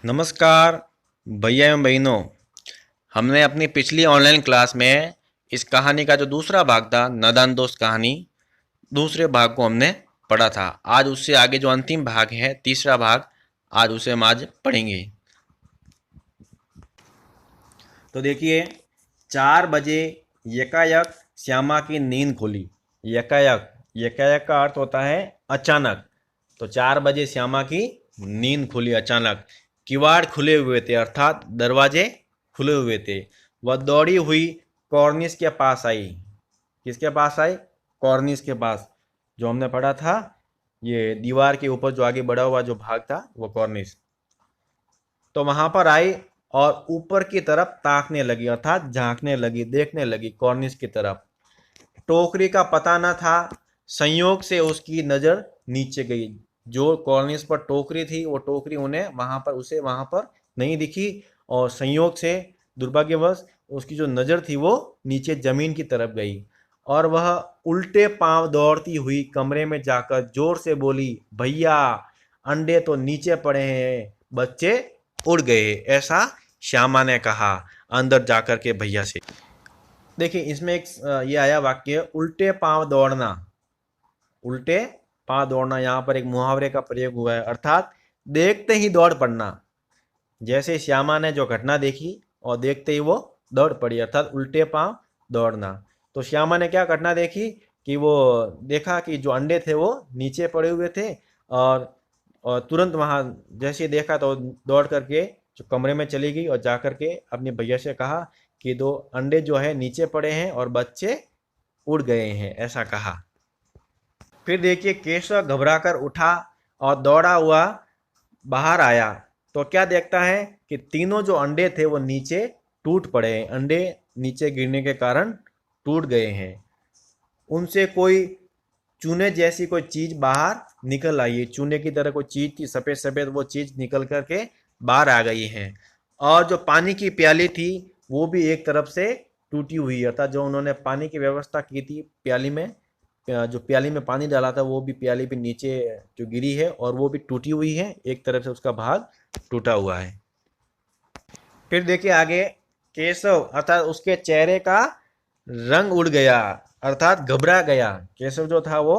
नमस्कार भैया एवं बहनों। हमने अपनी पिछली ऑनलाइन क्लास में इस कहानी का जो दूसरा भाग था, नादान दोस्त कहानी, दूसरे भाग को हमने पढ़ा था। आज उससे आगे जो अंतिम भाग है, तीसरा भाग, आज उसे हम आज पढ़ेंगे। तो देखिए, 4 बजे यकायक श्यामा की नींद खुली। यकायक, यकायक का अर्थ होता है अचानक। तो 4 बजे श्यामा की नींद खुली अचानक। किवाड़ खुले हुए थे, अर्थात दरवाजे खुले हुए थे। वह दौड़ी हुई कॉर्निस के पास आई। किसके पास आई? कॉर्निस के पास, जो हमने पढ़ा था, ये दीवार के ऊपर जो आगे बढ़ा हुआ जो भाग था वो कॉर्निस। तो वहां पर आई और ऊपर की तरफ ताकने लगी, अर्थात झांकने लगी, देखने लगी कॉर्निस की तरफ। टोकरी का पता न था। संयोग से उसकी नजर नीचे गई। जो कॉर्निस पर टोकरी थी वो टोकरी उसे वहां पर नहीं दिखी, और संयोग से, दुर्भाग्यवश, उसकी जो नजर थी वो नीचे जमीन की तरफ गई। और वह उल्टे पांव दौड़ती हुई कमरे में जाकर जोर से बोली, भैया, अंडे तो नीचे पड़े हैं, बच्चे उड़ गए। ऐसा श्यामा ने कहा अंदर जाकर के भैया से। देखिए, इसमें एक ये आया वाक्य, उल्टे पांव दौड़ना। उल्टे पांव दौड़ना, यहाँ पर एक मुहावरे का प्रयोग हुआ है, अर्थात देखते ही दौड़ पड़ना। जैसे श्यामा ने जो घटना देखी और देखते ही वो दौड़ पड़ी, अर्थात उल्टे पांव दौड़ना। तो श्यामा ने क्या घटना देखी कि वो देखा कि जो अंडे थे वो नीचे पड़े हुए थे, और तुरंत वहां जैसे देखा तो दौड़ करके जो कमरे में चली गई और जा करके अपने भैया से कहा कि 2 अंडे जो है नीचे पड़े हैं और बच्चे उड़ गए हैं, ऐसा कहा। फिर देखिए, केशव घबराकर उठा और दौड़ा हुआ बाहर आया। तो क्या देखता है कि तीनों जो अंडे थे वो नीचे टूट पड़े हैं। अंडे नीचे गिरने के कारण टूट गए हैं। उनसे कोई चूने जैसी कोई चीज बाहर निकल आई है। चूने की तरह कोई चीज थी, सफेद सफेद, वो चीज निकल करके बाहर आ गई है। और जो पानी की प्याली थी वो भी एक तरफ से टूटी हुई है, अर्थात जो उन्होंने पानी की व्यवस्था की थी प्याली में, जो प्याली में पानी डाला था वो भी, प्याली भी नीचे जो गिरी है और वो भी टूटी हुई है, एक तरफ से उसका भाग टूटा हुआ है। फिर देखिए आगे, केशव अर्थात उसके चेहरे का रंग उड़ गया, अर्थात घबरा गया। केशव जो था वो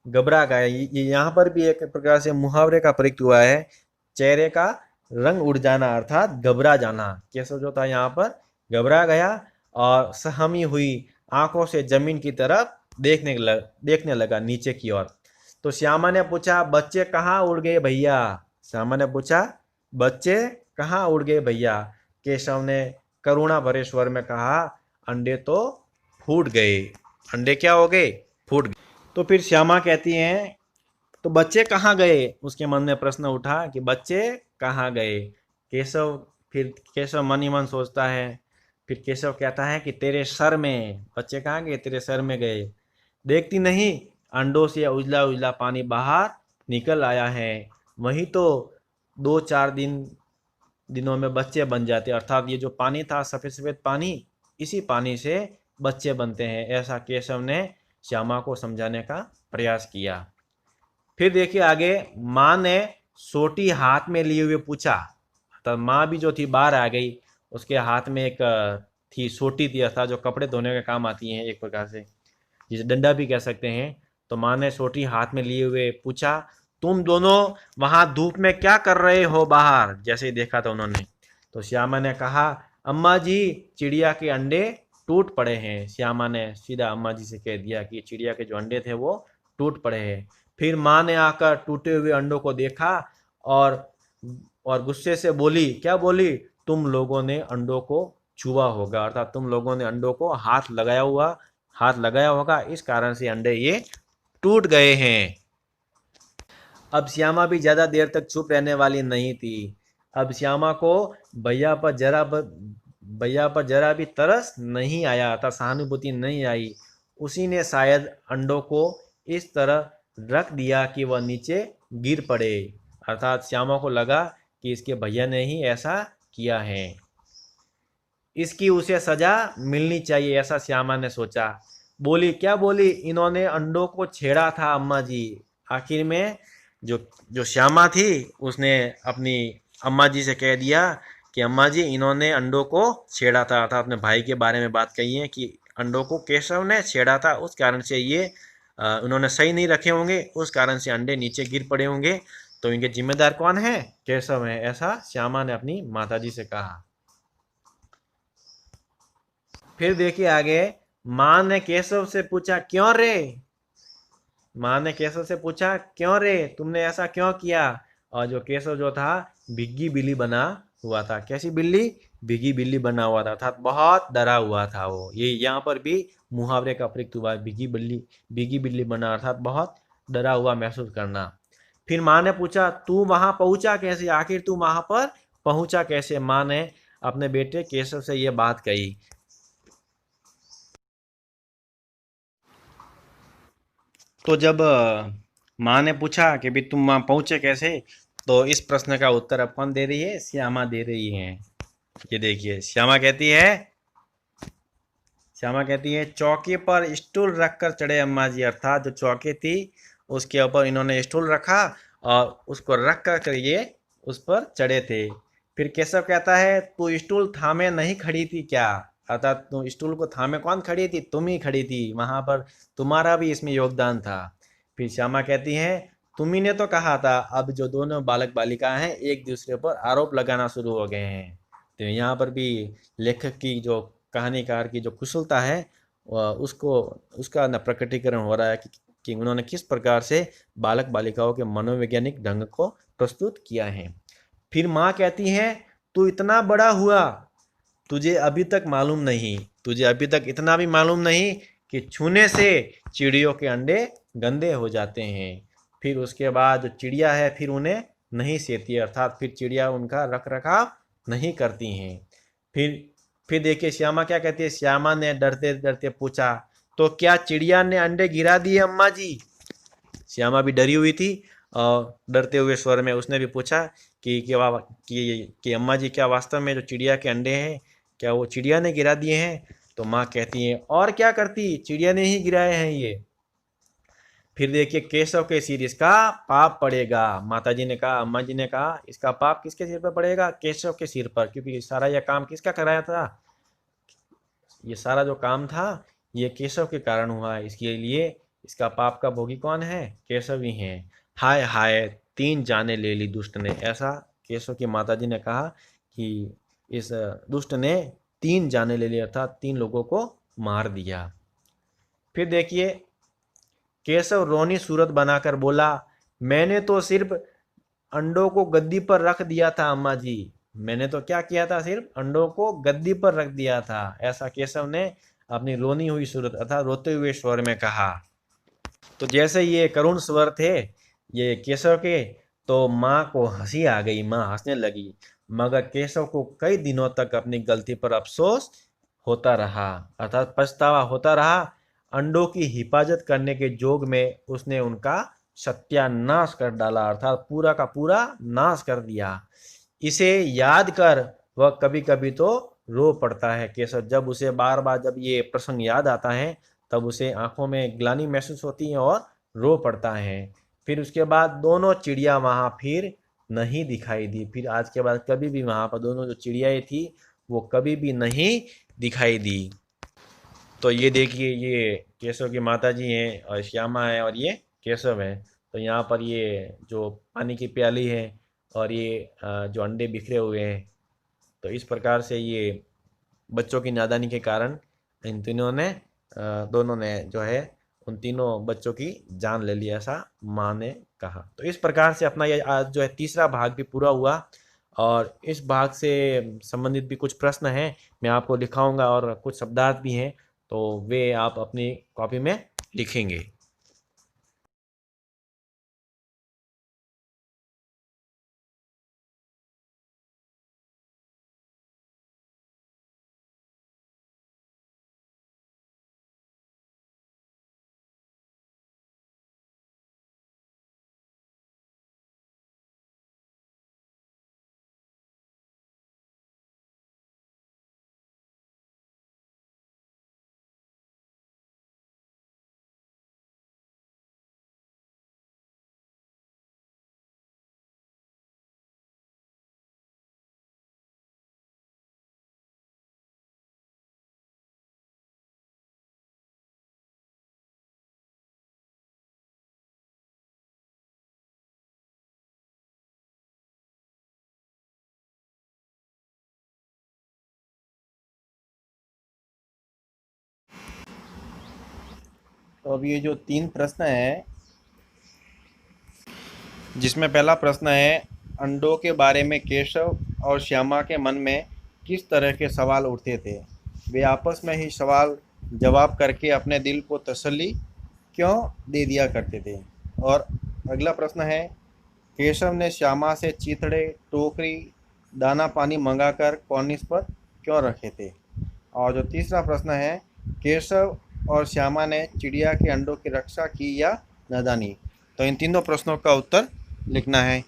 घबरा गया। ये यहाँ पर भी एक प्रकार से मुहावरे का प्रयुक्त हुआ है, चेहरे का रंग उड़ जाना, अर्थात घबरा जाना। केशव जो था यहाँ पर घबरा गया और सहमी हुई आंखों से जमीन की तरफ देखने लगा नीचे की ओर। तो श्यामा ने पूछा, बच्चे कहाँ उड़ गए भैया? श्यामा ने पूछा, बच्चे कहाँ उड़ गए भैया? केशव ने करुणा भरे स्वर में कहा, अंडे तो फूट गए। अंडे क्या हो गए? फूट गए। तो फिर श्यामा कहती हैं, तो बच्चे कहाँ गए? उसके मन में प्रश्न उठा कि बच्चे कहाँ गए। केशव मन ही मन सोचता है। फिर केशव कहता है कि तेरे सर में। बच्चे कहाँ गए? तेरे सर में गए। देखती नहीं, अंडों से उजला उजला पानी बाहर निकल आया है। वही तो 2-4 दिनों में बच्चे बन जाते, अर्थात ये जो पानी था, सफेद सफेद पानी, इसी पानी से बच्चे बनते हैं। ऐसा केशव ने श्यामा को समझाने का प्रयास किया। फिर देखिए आगे, माँ ने सोटी हाथ में लिए हुए पूछा। तब माँ भी जो थी बाहर आ गई। उसके हाथ में एक थी, सोटी थी, अर्थात जो कपड़े धोने के काम आती हैं, एक प्रकार से जिसे डंडा भी कह सकते हैं। तो माँ ने सोटी हाथ में लिए हुए पूछा, तुम दोनों वहां धूप में क्या कर रहे हो बाहर? जैसे ही देखा था उन्होंने, तो श्यामा ने कहा, अम्मा जी, चिड़िया के अंडे टूट पड़े हैं। श्यामा ने सीधा अम्मा जी से कह दिया कि चिड़िया के जो अंडे थे वो टूट पड़े हैं। फिर माँ ने आकर टूटे हुए अंडों को देखा और गुस्से से बोली, क्या बोली? तुम लोगों ने अंडों को छुआ होगा, अर्थात तुम लोगों ने अंडों को हाथ लगाया होगा, इस कारण से अंडे ये टूट गए हैं। अब श्यामा भी ज्यादा देर तक चुप रहने वाली नहीं थी। अब श्यामा को भैया पर जरा भी तरस नहीं आया था, सहानुभूति नहीं आई। उसी ने शायद अंडों को इस तरह रख दिया कि वह नीचे गिर पड़े, अर्थात श्यामा को लगा कि इसके भैया ने ही ऐसा किया है, इसकी उसे सजा मिलनी चाहिए, ऐसा श्यामा ने सोचा। बोली, क्या बोली? इन्होंने अंडों को छेड़ा था अम्मा जी। आखिर में जो जो श्यामा थी उसने अपनी अम्मा जी से कह दिया कि अम्मा जी इन्होंने अंडों को छेड़ा था, अर्थात अपने भाई के बारे में बात कही है कि अंडों को केशव ने छेड़ा था, उस कारण से ये उन्होंने सही नहीं रखे होंगे, उस कारण से अंडे नीचे गिर पड़े होंगे। तो इनके जिम्मेदार कौन है? केशव है, ऐसा श्यामा ने अपनी माताजी से कहा। फिर देखिए आगे, माँ ने केशव से पूछा क्यों रे? माँ ने केशव से पूछा क्यों रे, तुमने ऐसा क्यों किया? और जो केशव जो था भिग्गी बिल्ली बना हुआ था। कैसी बिल्ली? भिग्गी बिल्ली बना हुआ था, अर्थात बहुत डरा हुआ था वो। ये यहाँ पर भी मुहावरे का प्रयुक्त हुआ है, भिग्गी बिल्ली बना, अर्थात बहुत डरा हुआ महसूस करना। फिर माँ ने पूछा तू वहां पहुंचा कैसे, आखिर तू वहां पर पहुंचा कैसे? माँ ने अपने बेटे केशव से ये बात कही। तो जब माँ ने पूछा कि भाई तुम वहां पहुंचे कैसे, तो इस प्रश्न का उत्तर अब कौन दे रही है? श्यामा दे रही है। ये देखिए, श्यामा कहती है चौकी पर स्टूल रखकर चढ़े अम्मा जी, अर्थात जो चौकी थी उसके ऊपर इन्होंने स्टूल रखा और उसको रख कर ये उस पर चढ़े थे। फिर केशव कहता है तू स्टूल थामे नहीं खड़ी थी क्या? अर्थात तू स्टूल को थामे कौन खड़ी थी? तुम ही खड़ी थी, वहां पर तुम्हारा भी इसमें योगदान था। फिर श्यामा कहती है तुम्ही ने तो कहा था। अब जो दोनों बालक बालिका हैं एक दूसरे पर आरोप लगाना शुरू हो गए हैं। तो यहाँ पर भी लेखक की जो कहानीकार की जो कुशलता है उसको उसका न प्रकटीकरण हो रहा है कि उन्होंने किस प्रकार से बालक बालिकाओं के मनोवैज्ञानिक ढंग को प्रस्तुत किया है। फिर माँ कहती है तू इतना बड़ा हुआ, तुझे अभी तक मालूम नहीं, तुझे अभी तक इतना भी मालूम नहीं कि छूने से चिड़ियों के अंडे गंदे हो जाते हैं। फिर उसके बाद जो चिड़िया है फिर उन्हें नहीं सेती, अर्थात फिर चिड़िया उनका रख रखाव नहीं करती हैं। फिर फिर देखिए श्यामा क्या कहती है। श्यामा ने डरते डरते पूछा तो क्या चिड़िया ने अंडे गिरा दिए अम्मा जी? श्यामा भी डरी हुई थी और डरते हुए स्वर में उसने भी पूछा कि अम्मा जी क्या वास्तव में जो चिड़िया के अंडे हैं क्या वो चिड़िया ने गिरा दिए हैं? तो माँ कहती है और क्या करती, चिड़िया ने ही गिराए हैं ये। फिर देखिए केशव के सिर इसका पाप पड़ेगा। माताजी ने कहा, अम्मा जी ने कहा इसका पाप किसके सिर पर पड़ेगा? केशव के सिर पर, क्योंकि सारा यह काम किसका कराया था? ये सारा जो काम था ये केशव के कारण हुआ है, इसके लिए इसका पाप का भोगी कौन है? केशव ही है। हाय हाय तीन जाने ले ली दुष्ट ने, ऐसा केशव की माताजी ने कहा कि इस दुष्ट ने तीन जाने ले ली, अर्थात तीन लोगों को मार दिया। फिर देखिए केशव रोनी सूरत बनाकर बोला मैंने तो सिर्फ अंडों को गद्दी पर रख दिया था अम्मा जी, मैंने तो क्या किया था, सिर्फ अंडों को गद्दी पर रख दिया था, ऐसा केशव ने अपनी रोनी हुई सूरत अर्थात रोते हुए स्वर में कहा। तो जैसे ये करुण स्वर थे ये केशव के, तो माँ को हंसी आ गई, माँ हंसने लगी। मगर केशव को कई दिनों तक अपनी गलती पर अफसोस होता रहा, अर्थात पछतावा होता रहा। अंडों की हिफाजत करने के जोग में उसने उनका सत्यानाश कर डाला, अर्थात पूरा का पूरा नाश कर दिया। इसे याद कर वह कभी कभी तो रो पड़ता है केशव, जब उसे बार बार जब ये प्रसंग याद आता है तब उसे आंखों में ग्लानि महसूस होती है और रो पड़ता है। फिर उसके बाद दोनों चिड़िया वहां फिर नहीं दिखाई दी, फिर आज के बाद कभी भी वहां पर दोनों जो चिड़ियाएं थी वो कभी भी नहीं दिखाई दी। तो ये देखिए ये केशव की माता जी हैं और श्यामा है और ये केशव है। तो यहाँ पर ये जो पानी की प्याली है और ये जो अंडे बिखरे हुए हैं, तो इस प्रकार से ये बच्चों की नादानी के कारण इन तीनों ने दोनों ने जो है उन तीनों बच्चों की जान ले ली, ऐसा माँ ने कहा। तो इस प्रकार से अपना ये आज जो है तीसरा भाग भी पूरा हुआ। और इस भाग से संबंधित भी कुछ प्रश्न हैं मैं आपको लिखाऊंगा और कुछ शब्दार्थ भी हैं, तो वे आप अपनी कॉपी में लिखेंगे। तो अब ये जो 3 प्रश्न हैं, जिसमें पहला प्रश्न है, अंडों के बारे में केशव और श्यामा के मन में किस तरह के सवाल उठते थे? वे आपस में ही सवाल जवाब करके अपने दिल को तसल्ली क्यों दे दिया करते थे? और अगला प्रश्न है, केशव ने श्यामा से चिथड़े, टोकरी, दाना पानी मंगाकर कॉर्निस पर क्यों रखे थे? और जो तीसरा प्रश्न है, केशव और श्यामा ने चिड़िया के अंडों की रक्षा की या नादानी? तो इन तीनों प्रश्नों का उत्तर लिखना है।